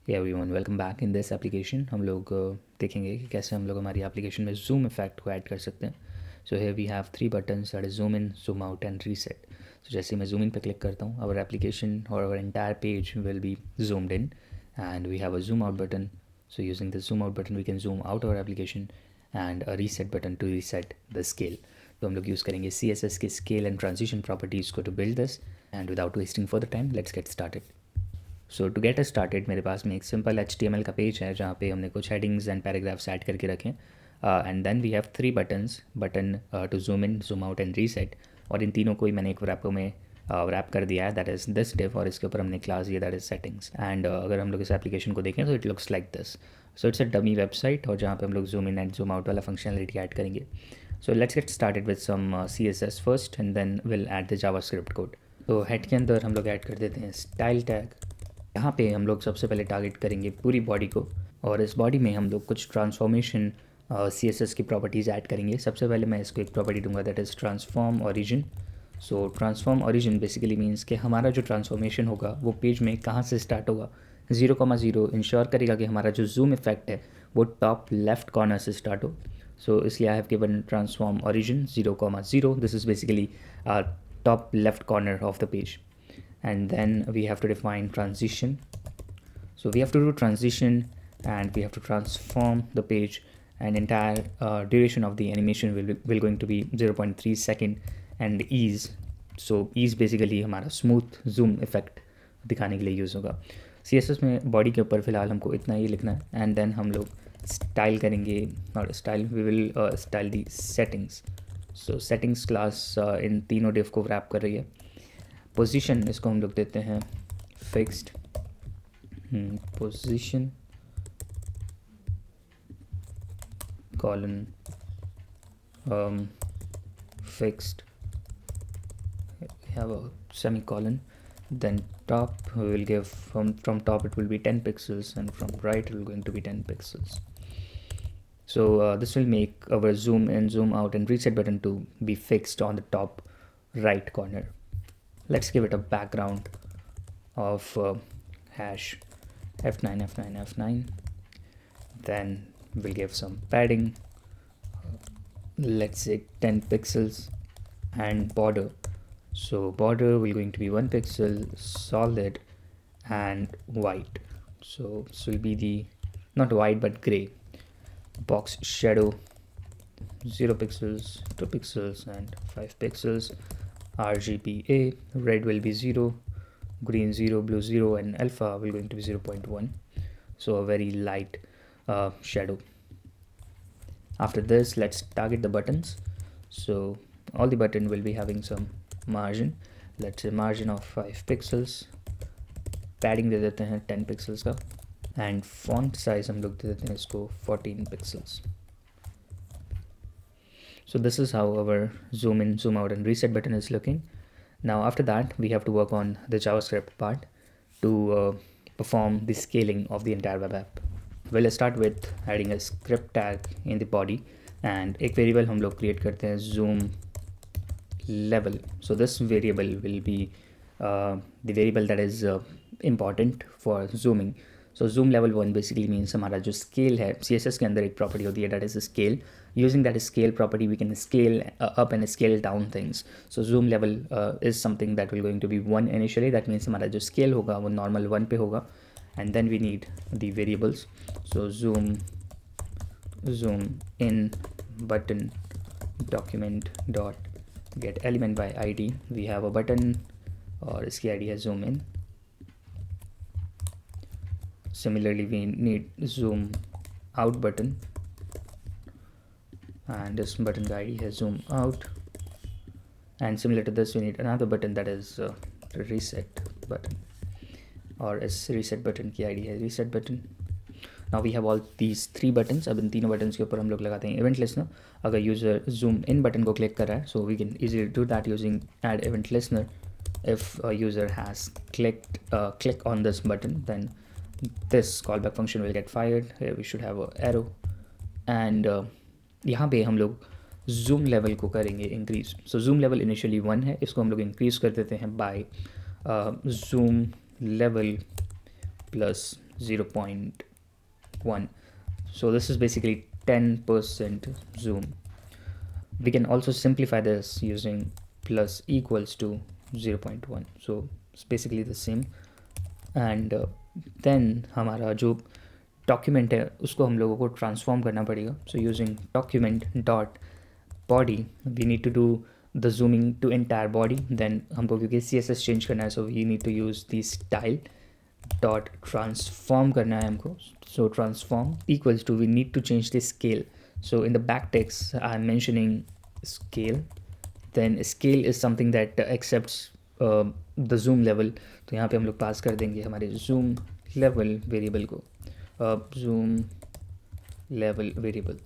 Hey everyone, welcome back. In this application हम लोग देखेंगे कि कैसे हम लोग हमारी एप्लीकेशन में जूम इफेक्ट को ऐड कर सकते हैं। So here we have 3 buttons, that is zoom in, zoom out and reset. So जैसे मैं जूम इन पे क्लिक करता हूँ, आवर एप्लीकेशन और our entire page will be zoomed in, and we have a zoom out button. So using the zoom out button we can zoom out our application, and a reset button to reset the scale. तो हम लोग use करेंगे CSS के scale and transition properties को to build this, and without wasting further time let's get started. So to get started मेरे पास में एक सिंपल HTML का पेज है जहाँ पे हमने कुछ हेडिंग्स एंड पैराग्राफ्स ऐड करके रखें, and then we have 3 buttons, button to zoom in, zoom out and reset. और इन तीनों को ही मैंने एक रैप में रैप कर दिया है, दैट इज़ दिस डिव, और इसके ऊपर हमने क्लास दिया दैट इज़ सेटिंग्स। एंड अगर हम लोग इस एप्लीकेशन को देखें तो it looks like this. So it's a dummy website, और जहाँ पे हम लोग zoom in and zoom out वाला फंक्शनलिटी ऐड करेंगे। So let's get started with some CSS first, and then will add the JavaScript code. तो head के अंदर हम लोग ऐड कर देते हैं स्टाइल टैग। यहाँ पे हम लोग सबसे पहले टारगेट करेंगे पूरी बॉडी को, और इस बॉडी में हम लोग कुछ ट्रांसफॉर्मेशन CSS की प्रॉपर्टीज़ ऐड करेंगे। सबसे पहले मैं इसको एक प्रॉपर्टी दूंगा that is transform origin. So transform origin basically means कि हमारा जो ट्रांसफॉर्मेशन होगा वो पेज में कहाँ से स्टार्ट होगा। 0,0 इंश्योर करेगा कि हमारा जो जूम इफेक्ट है वो टॉप लेफ्ट कॉर्नर से स्टार्ट हो। सो इसलिए I have given transform origin 0,0, this is basically top left corner of the page. And then we have to define transition. So we have to do transition, and we have to transform the page, and entire duration of the animation will going to be 0.3 second, and ease. So ease basically हमारा smooth zoom effect दिखाने के लिए use होगा। CSS में body के ऊपर फ़िलहाल हमको इतना ही लिखना है, एंड देन हम लोग स्टाइल करेंगे, और style we will style the settings. So settings class इन तीनों डिव को रैप कर रही है। पोजीशन इसको हम लोग देते हैं fixed, position colon fixed, we have a semicolon, then top we will give from top it will be 10 pixels, and from right it will going to be 10 pixels. So this will make our zoom in, zoom out and reset button to be fixed on the top right corner. Let's give it a background of hash F9 F9 F9. Then we'll give some padding, let's say 10 pixels, and border. So border will going to be 1 pixel, solid and white. So this will be the not white but gray. Box shadow 0 pixels, 2 pixels and 5 pixels. RGBA, red will be 0, green 0, blue 0, and alpha will going to be 0.1. So a very light shadow. After this, let's target the buttons. So all the button will be having some margin, let's say margin of 5 pixels, padding दे देते हैं 10 pixels का, and font size हम लोग दे देते हैं इसको 14 pixels. So this is how our zoom in, zoom out and reset button is looking. Now after that we have to work on the JavaScript part to perform the scaling of the entire web app. We'll start with adding a script tag in the body, and एक variable हम लोग create करते हैं zoom level. So this variable will be the variable that is important for zooming. So zoom level 1 basically means हमारा जो scale है, CSS के अंदर एक property होती है that is scale. Using that scale property we can scale up and scale down things. So zoom level is something that will going to be 1 initially. That means हमारा जो scale होगा वो normal 1 पे होगा, and then we need the variables. So zoom in button document dot get element by id. We have a button और इसकी id है zoom in. Similarly we need zoom out button, and this button का id है zoom out, and similar to this we need another button that is reset button, और इस reset button की id है reset button. Now we have all these 3 buttons. अब इन तीनों buttons के ऊपर हम लोग लगाते हैं event listener. अगर user zoom in button को click कर रहा है, so we can easily do that using add event listener. If a user has click on this button, then this callback function will get fired. Here we should have a arrow, and यहाँ पे हम लोग zoom level को करेंगे increase. So zoom level initially 1 है, इसको हम लोग increase कर देते हैं by zoom level plus 0.1. So this is basically 10% zoom. We can also simplify this using plus equals to 0.1. So it's basically the same. And then हमारा जो document है उसको हम लोगों को ट्रांसफॉर्म करना पड़ेगा. So using document dot body we need to do the zooming to entire body. Then हमको क्योंकि CSS चेंज करना है, so we need to use the style dot transform करना है हमको. So transform equals to we need to change the scale. So in the backtick I am mentioning scale. Then scale is something that accepts the zoom level. तो यहाँ पे हम लोग पास कर देंगे हमारे जूम लेवल वेरिएबल को, zoom level variable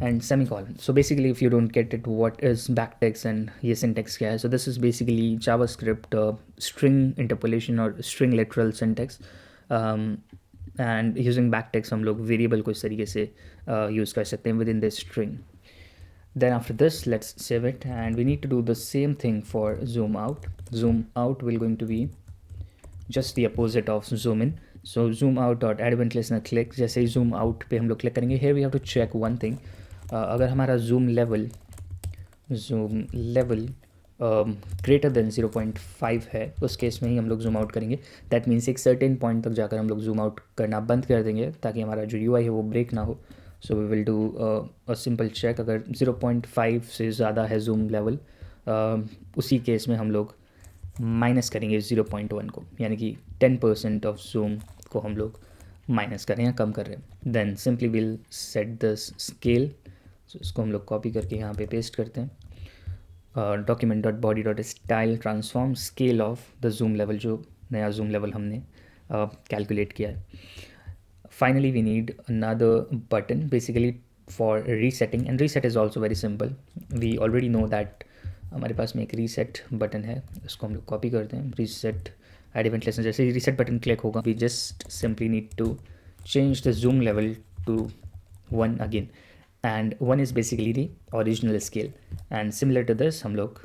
and semicolon. So basically if you don't get it what is backtick एंड ये सिंटेक्स क्या है, so this is basically JavaScript string interpolation और string literal syntax. And using backtick हम लोग variable को इस तरीके से यूज़ कर सकते हैं with in this string. Then after this, let's save it, and we need to do the same thing for zoom out. Zoom out will going to be just the opposite of zoom in. So zoom out dot add event listener click. जैसे ही zoom out पे हम लोग click करेंगे, here we have to check one thing. अगर हमारा zoom level greater than 0.5 है, उस case में ही हम लोग zoom out करेंगे. That means एक certain point तक जाकर हम लोग zoom out करना बंद कर देंगे ताकि हमारा जो UI है वो break ना हो. So we will do a simple check. अगर 0.5 से ज़्यादा है जूम लेवल, उसी केस में हम लोग माइनस करेंगे 0.1 को, यानी कि 10% ऑफ जूम को हम लोग माइनस कर रहे हैं, कम कर रहे हैं. Then simply will set the scale. So इसको हम लोग कॉपी करके यहाँ पे पेस्ट करते हैं. Document dot body dot style transform scale of the zoom level, जो नया जूम लेवल हमने कैलकुलेट किया है. Finally, we need another button basically for resetting, and reset is also very simple. We already know that हमारे पास में एक reset button है, इसको हम लोग कॉपी करते हैं. reset add event listener, जैसे ही reset button क्लिक होगा we just simply need to change the zoom level to 1 again, and 1 is basically the original scale. and similar to this हम लोग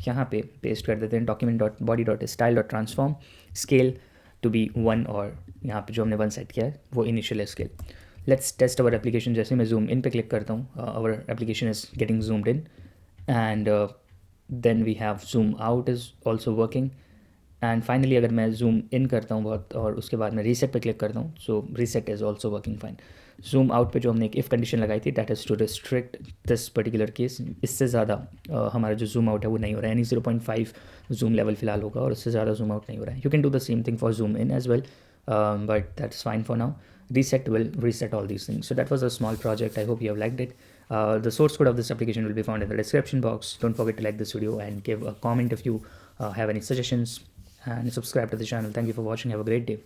यहाँ पे पेस्ट कर देते हैं document dot body dot style dot transform scale to be 1, और यहाँ पे जो हमने 1 सेट किया है वो initial scale. Let's test our application. जैसे मैं जूम इन पे क्लिक करता हूँ, our application is getting zoomed in, and then we have zoom out is also working. And finally अगर मैं जूम इन करता हूँ बहुत और उसके बाद मैं रीसेट पे क्लिक करता हूँ, so reset is also working fine. Zoom out पे जो हमने एक इफ़ कंडीशन लगाई थी, that is to restrict this particular case. इससे ज़्यादा हमारा जो जूम आउट है वो नहीं हो रहा है, यानी 0.5 जूम लेवल फिलहाल होगा और उससे ज़्यादा जूम आउट नहीं हो रहा है. You can do the same thing for zoom in as well, but that's fine for now. Reset will reset all these things. So that was a small project. I hope you have liked it. The source code of this application will be found in the description box. Don't forget to like this video and give a comment if you have any suggestions, and subscribe to the channel. Thank you for watching. Have a great day.